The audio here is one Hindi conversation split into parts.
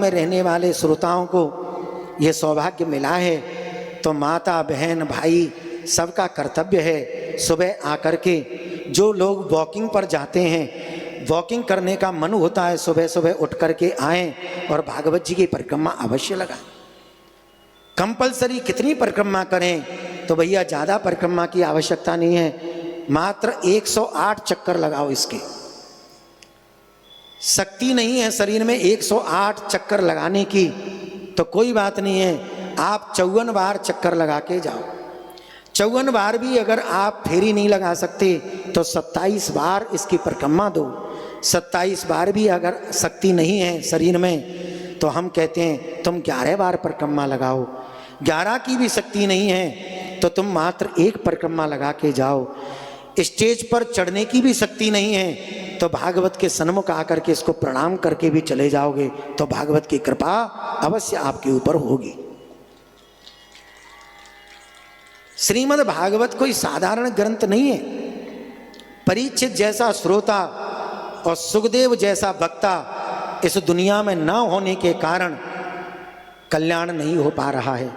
में रहने वाले श्रोताओं को ये सौभाग्य मिला है, तो माता बहन भाई सबका कर्तव्य है सुबह आकर के, जो लोग वॉकिंग पर जाते हैं, वॉकिंग करने का मन होता है, सुबह सुबह उठ करके आएँ और भागवत जी की परिक्रमा अवश्य लगाएं। कंपलसरी कितनी परिक्रमा करें, तो भैया ज़्यादा परिक्रमा की आवश्यकता नहीं है, मात्र 108 चक्कर लगाओ। इसके शक्ति नहीं है शरीर में 108 चक्कर लगाने की, तो कोई बात नहीं है, आप 54 बार चक्कर लगा के जाओ। 54 बार भी अगर आप फेरी नहीं लगा सकते तो 27 बार इसकी परिक्रमा दो। 27 बार भी अगर शक्ति नहीं है शरीर में, तो हम कहते हैं तुम 11 बार परिक्रमा लगाओ। 11 की भी शक्ति नहीं है तो तुम मात्र 1 परिक्रमा लगा के जाओ। स्टेज पर चढ़ने की भी शक्ति नहीं है तो भागवत के सन्मुख आकर के इसको प्रणाम करके भी चले जाओगे तो भागवत की कृपा अवश्य आपके ऊपर होगी। श्रीमद् भागवत कोई साधारण ग्रंथ नहीं है। परीक्षित जैसा श्रोता और सुखदेव जैसा वक्ता इस दुनिया में न होने के कारण कल्याण नहीं हो पा रहा है।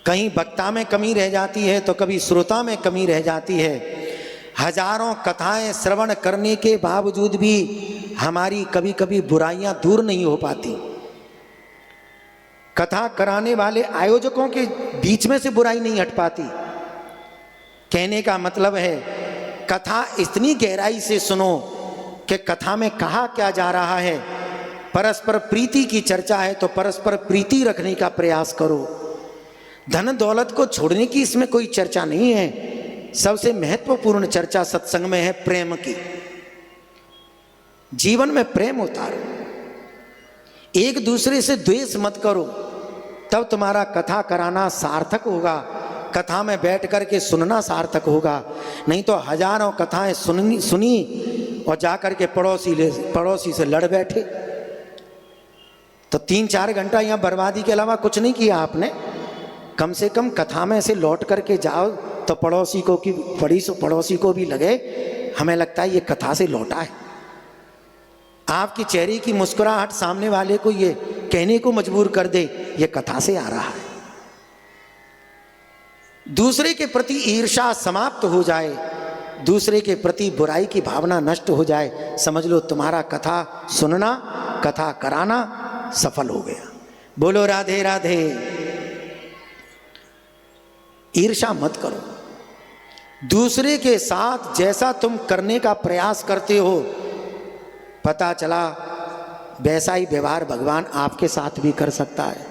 कहीं वक्ता में कमी रह जाती है तो कभी श्रोता में कमी रह जाती है। हजारों कथाएं श्रवण करने के बावजूद भी हमारी कभी कभी बुराइयां दूर नहीं हो पाती। कथा कराने वाले आयोजकों के बीच में से बुराई नहीं हट पाती। कहने का मतलब है कथा इतनी गहराई से सुनो कि कथा में कहा क्या जा रहा है। परस्पर प्रीति की चर्चा है तो परस्पर प्रीति रखने का प्रयास करो। धन दौलत को छोड़ने की इसमें कोई चर्चा नहीं है। सबसे महत्वपूर्ण चर्चा सत्संग में है प्रेम की। जीवन में प्रेम उतारो, एक दूसरे से द्वेष मत करो, तब तुम्हारा कथा कराना सार्थक होगा। कथा में बैठ कर के सुनना सार्थक होगा। नहीं तो हजारों कथाएं सुनी और जाकर के पड़ोसी से लड़ बैठे तो 3-4 घंटा यहाँ बर्बादी के अलावा कुछ नहीं किया आपने। कम से कम कथा में से लौट करके जाओ तो पड़ोसी को भी लगे हमें लगता है ये कथा से लौटा है। आपकी चेहरे की मुस्कुराहट सामने वाले को ये कहने को मजबूर कर दे ये कथा से आ रहा है। दूसरे के प्रति ईर्ष्या समाप्त हो जाए, दूसरे के प्रति बुराई की भावना नष्ट हो जाए, समझ लो तुम्हारा कथा सुनना, कथा कराना सफल हो गया। बोलो राधे राधे। ईर्ष्या मत करो। दूसरे के साथ जैसा तुम करने का प्रयास करते हो, पता चला वैसा ही व्यवहार भगवान आपके साथ भी कर सकता है।